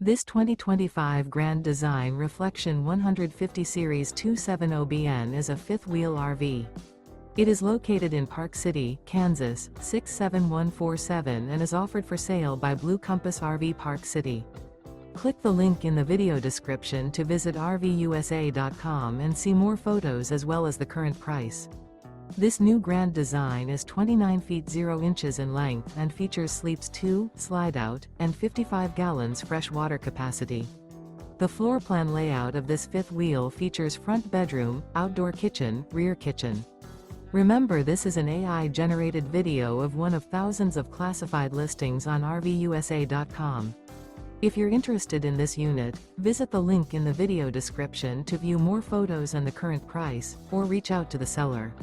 This 2025 Grand Design Reflection 150 Series 270BN is a fifth-wheel RV. It is located in Park City, Kansas, 67147 and is offered for sale by Blue Compass RV Park City. Click the link in the video description to visit RVUSA.com and see more photos as well as the current price. This new Grand Design is 29 feet 0 inches in length and features sleeps 2, Slideout, and 55 gallons fresh water capacity. The floor plan layout of this fifth wheel features front bedroom, outdoor kitchen, rear kitchen. Remember, this is an AI-generated video of one of thousands of classified listings on RVUSA.com. If you're interested in this unit, visit the link in the video description to view more photos and the current price, or reach out to the seller.